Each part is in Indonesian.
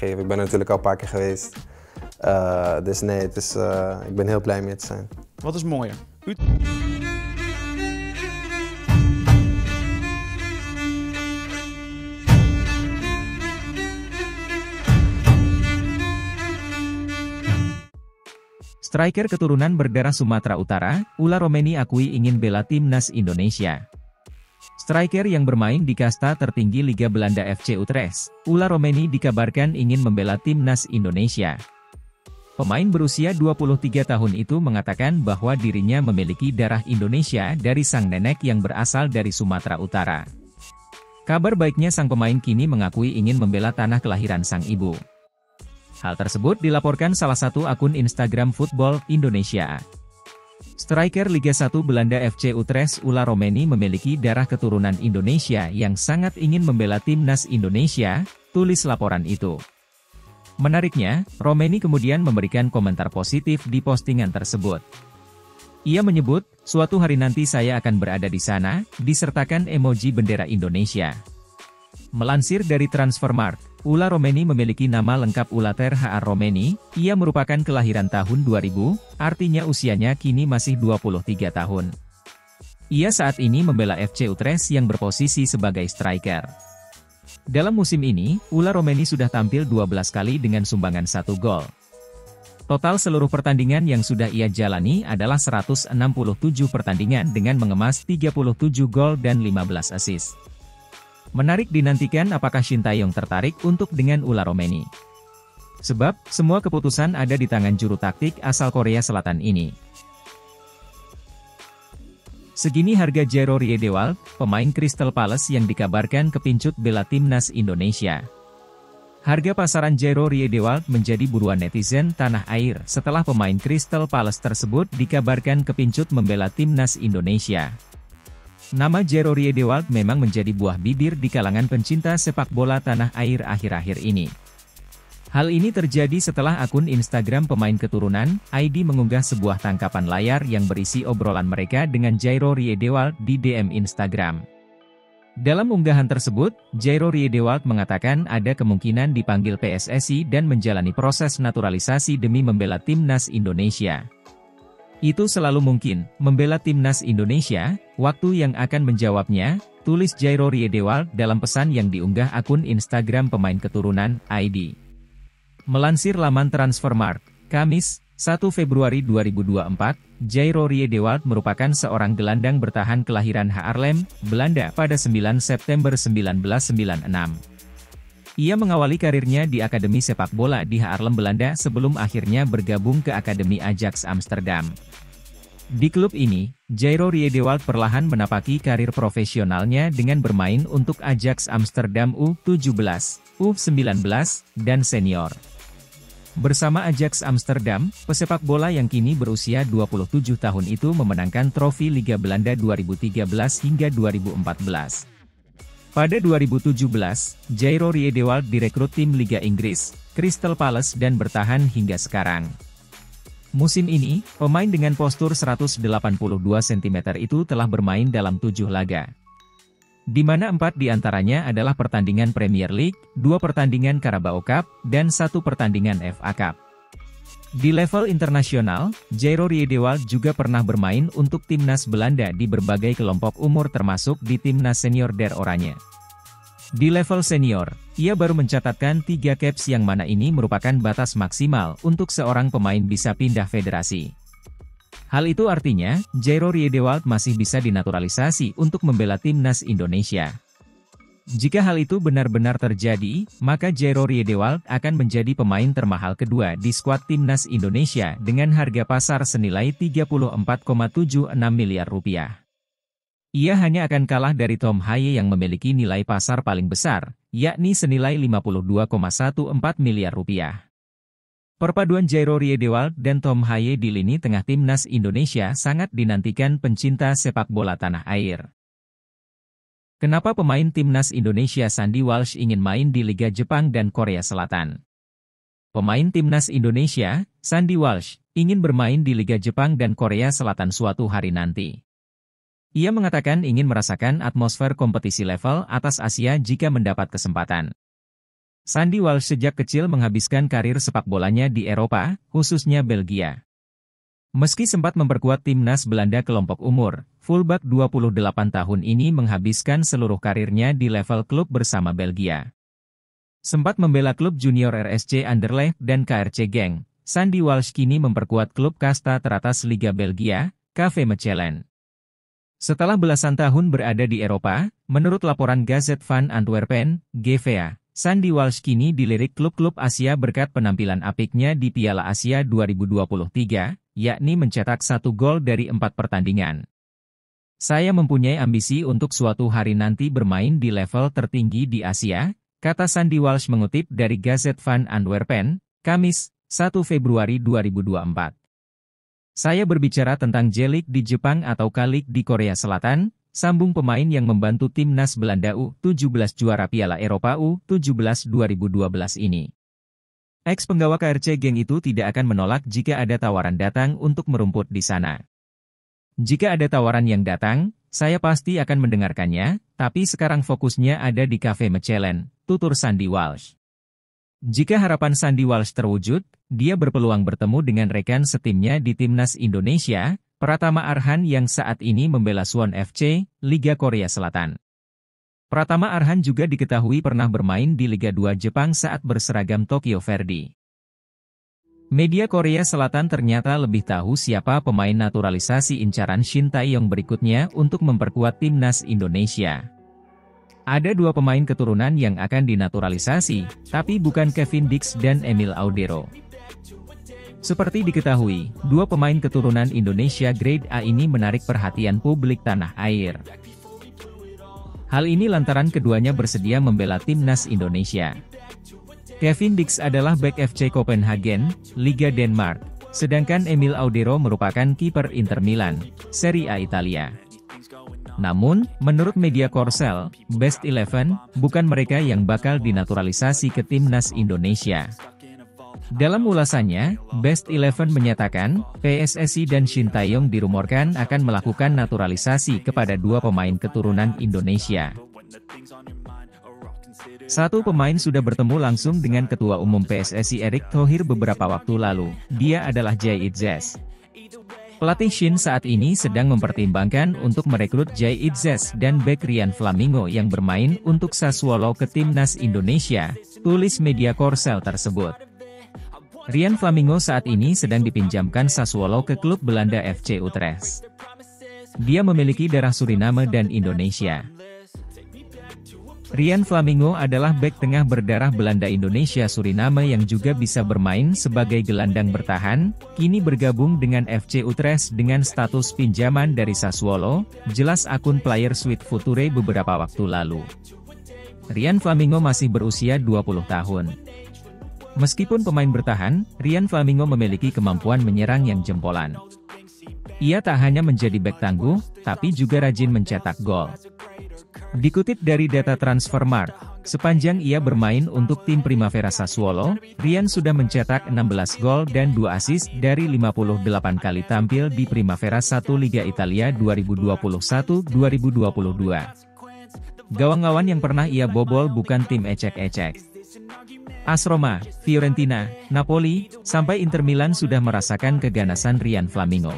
gegeven. Ik ben er natuurlijk al een paar keer geweest. Dus nee, ik ben heel blij mee te zijn. Wat is mooier? Striker keturunan berdarah Sumatera Utara, Ula Romeni akui ingin bela timnas Indonesia. Striker yang bermain di kasta tertinggi Liga Belanda FC Utrecht, Ula Romeni dikabarkan ingin membela timnas Indonesia. Pemain berusia 23 tahun itu mengatakan bahwa dirinya memiliki darah Indonesia dari sang nenek yang berasal dari Sumatera Utara. Kabar baiknya sang pemain kini mengakui ingin membela tanah kelahiran sang ibu. Hal tersebut dilaporkan salah satu akun Instagram Football Indonesia. Striker Liga 1 Belanda FC Utrecht Ula Romeni memiliki darah keturunan Indonesia yang sangat ingin membela timnas Indonesia, tulis laporan itu. Menariknya, Romeni kemudian memberikan komentar positif di postingan tersebut. Ia menyebut, suatu hari nanti saya akan berada di sana, disertakan emoji bendera Indonesia. Melansir dari Transfermarkt, Ula Romeni memiliki nama lengkap Ulater H.R. Romeni, ia merupakan kelahiran tahun 2000, artinya usianya kini masih 23 tahun. Ia saat ini membela FC Utrecht yang berposisi sebagai striker. Dalam musim ini, Ula Romeni sudah tampil 12 kali dengan sumbangan 1 gol. Total seluruh pertandingan yang sudah ia jalani adalah 167 pertandingan dengan mengemas 37 gol dan 15 assist. Menarik dinantikan apakah Shin Tae-yong tertarik untuk dengan Ula Romeni. Sebab, semua keputusan ada di tangan juru taktik asal Korea Selatan ini. Segini harga Jairo Riedewald, pemain Crystal Palace yang dikabarkan kepincut bela timnas Indonesia. Harga pasaran Jairo Riedewald menjadi buruan netizen tanah air setelah pemain Crystal Palace tersebut dikabarkan kepincut membela timnas Indonesia. Nama Jairo Riedewald memang menjadi buah bibir di kalangan pencinta sepak bola tanah air akhir-akhir ini. Hal ini terjadi setelah akun Instagram pemain keturunan, ID mengunggah sebuah tangkapan layar yang berisi obrolan mereka dengan Jairo Riedewald di DM Instagram. Dalam unggahan tersebut, Jairo Riedewald mengatakan ada kemungkinan dipanggil PSSI dan menjalani proses naturalisasi demi membela timnas Indonesia. Itu selalu mungkin, membela timnas Indonesia, waktu yang akan menjawabnya, tulis Jairo Riedewald dalam pesan yang diunggah akun Instagram pemain keturunan, ID. Melansir laman Transfermarkt, Kamis, 1 Februari 2024, Jairo Riedewald merupakan seorang gelandang bertahan kelahiran Haarlem, Belanda pada 9 September 1996. Ia mengawali karirnya di Akademi Sepak Bola di Haarlem, Belanda sebelum akhirnya bergabung ke Akademi Ajax Amsterdam. Di klub ini, Jairo Riedewald perlahan menapaki karir profesionalnya dengan bermain untuk Ajax Amsterdam U17, U19, dan senior. Bersama Ajax Amsterdam, pesepak bola yang kini berusia 27 tahun itu memenangkan trofi Liga Belanda 2013 hingga 2014. Pada 2017, Jairo Riedewald direkrut tim Liga Inggris, Crystal Palace dan bertahan hingga sekarang. Musim ini, pemain dengan postur 182 cm itu telah bermain dalam 7 laga. Di mana 4 diantaranya adalah pertandingan Premier League, 2 pertandingan Carabao Cup, dan 1 pertandingan FA Cup. Di level internasional, Jairo Riedewald juga pernah bermain untuk timnas Belanda di berbagai kelompok umur termasuk di timnas senior Der Oranje. Di level senior, ia baru mencatatkan 3 caps yang mana ini merupakan batas maksimal untuk seorang pemain bisa pindah federasi. Hal itu artinya, Jairo Riedewald masih bisa dinaturalisasi untuk membela timnas Indonesia. Jika hal itu benar-benar terjadi, maka Jairo Riedewald akan menjadi pemain termahal kedua di skuad timnas Indonesia dengan harga pasar senilai 34,76 miliar rupiah. Ia hanya akan kalah dari Tom Haye yang memiliki nilai pasar paling besar, yakni senilai 52,14 miliar rupiah. Perpaduan Jairo Riedewald dan Tom Haye di lini tengah timnas Indonesia sangat dinantikan pencinta sepak bola tanah air. Kenapa pemain timnas Indonesia Sandy Walsh ingin main di Liga Jepang dan Korea Selatan? Pemain timnas Indonesia, Sandy Walsh, ingin bermain di Liga Jepang dan Korea Selatan suatu hari nanti. Ia mengatakan ingin merasakan atmosfer kompetisi level atas Asia jika mendapat kesempatan. Sandy Walsh sejak kecil menghabiskan karir sepak bolanya di Eropa, khususnya Belgia. Meski sempat memperkuat timnas Belanda kelompok umur, fullback 28 tahun ini menghabiskan seluruh karirnya di level klub bersama Belgia. Sempat membela klub junior RSC Anderlecht dan KRC Genk, Sandy Walsh kini memperkuat klub kasta teratas Liga Belgia, KV Mechelen. Setelah belasan tahun berada di Eropa, menurut laporan Gazette van Antwerpen, GVA, Sandy Walsh kini dilirik klub-klub Asia berkat penampilan apiknya di Piala Asia 2023, yakni mencetak 1 gol dari 4 pertandingan. Saya mempunyai ambisi untuk suatu hari nanti bermain di level tertinggi di Asia, kata Sandy Walsh mengutip dari Gazette van Antwerpen, Kamis, 1 Februari 2024. Saya berbicara tentang J-League di Jepang atau K-League di Korea Selatan, sambung pemain yang membantu timnas Belanda U17 juara Piala Eropa U17 2012 ini. Ex-penggawa KRC Genk itu tidak akan menolak jika ada tawaran datang untuk merumput di sana. Jika ada tawaran yang datang, saya pasti akan mendengarkannya, tapi sekarang fokusnya ada di KV Mechelen, tutur Sandy Walsh. Jika harapan Sandy Walsh terwujud, dia berpeluang bertemu dengan rekan setimnya di timnas Indonesia, Pratama Arhan yang saat ini membela Suwon FC, Liga Korea Selatan. Pratama Arhan juga diketahui pernah bermain di Liga 2 Jepang saat berseragam Tokyo Verdy. Media Korea Selatan ternyata lebih tahu siapa pemain naturalisasi incaran Shin Tae-yong berikutnya untuk memperkuat timnas Indonesia. Ada 2 pemain keturunan yang akan dinaturalisasi, tapi bukan Kevin Dix dan Emil Audero. Seperti diketahui, 2 pemain keturunan Indonesia Grade A ini menarik perhatian publik tanah air. Hal ini lantaran keduanya bersedia membela timnas Indonesia. Kevin Dix adalah bek FC Copenhagen, Liga Denmark, sedangkan Emil Audero merupakan kiper Inter Milan, Serie A Italia. Namun, menurut media Korsel, Best 11, bukan mereka yang bakal dinaturalisasi ke timnas Indonesia. Dalam ulasannya, Best 11 menyatakan, PSSI dan Shin Tae-yong dirumorkan akan melakukan naturalisasi kepada 2 pemain keturunan Indonesia. 1 pemain sudah bertemu langsung dengan Ketua Umum PSSI Erick Thohir beberapa waktu lalu, dia adalah Jay Itzes. Pelatih Shin saat ini sedang mempertimbangkan untuk merekrut Jay Itzes dan bek Ryan Flamingo yang bermain untuk Sassuolo ke timnas Indonesia, tulis media Korsel tersebut. Ryan Flamingo saat ini sedang dipinjamkan Sassuolo ke klub Belanda FC Utrecht. Dia memiliki darah Suriname dan Indonesia. Ryan Flamingo adalah bek tengah berdarah Belanda Indonesia Suriname yang juga bisa bermain sebagai gelandang bertahan, kini bergabung dengan FC Utrecht dengan status pinjaman dari Sassuolo, jelas akun Player Suite Future beberapa waktu lalu. Ryan Flamingo masih berusia 20 tahun. Meskipun pemain bertahan, Ryan Flamingo memiliki kemampuan menyerang yang jempolan. Ia tak hanya menjadi bek tangguh, tapi juga rajin mencetak gol. Dikutip dari data Transfermarkt, sepanjang ia bermain untuk tim Primavera Sassuolo, Ryan sudah mencetak 16 gol dan 2 assist dari 58 kali tampil di Primavera 1 Liga Italia 2021-2022. Gawang-gawang yang pernah ia bobol bukan tim ecek-ecek. AS Roma, Fiorentina, Napoli, sampai Inter Milan sudah merasakan keganasan Ryan Flamingo.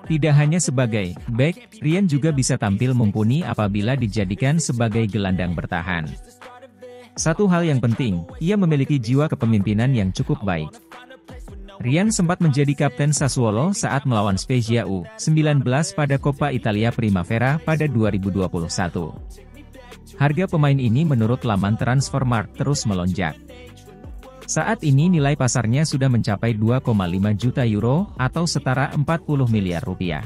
Tidak hanya sebagai bek, Ryan juga bisa tampil mumpuni apabila dijadikan sebagai gelandang bertahan. Satu hal yang penting, ia memiliki jiwa kepemimpinan yang cukup baik. Ryan sempat menjadi kapten Sassuolo saat melawan Spezia U19 pada Coppa Italia Primavera pada 2021. Harga pemain ini menurut laman Transfermarkt terus melonjak. Saat ini nilai pasarnya sudah mencapai 2,5 juta euro atau setara 40 miliar rupiah.